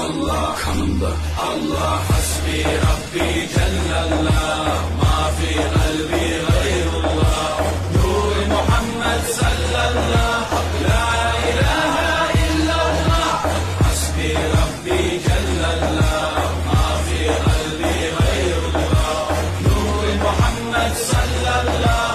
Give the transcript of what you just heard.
Allah kanımda. Allah hasbi Rabbi cellallah. Ma fi kalbi gayrullah. Nur Muhammed sallallahu. La ilahe illallah. Hasbi Rabbi cellallah. Ma fi kalbi gayrullah. Nur Muhammed sallallahu.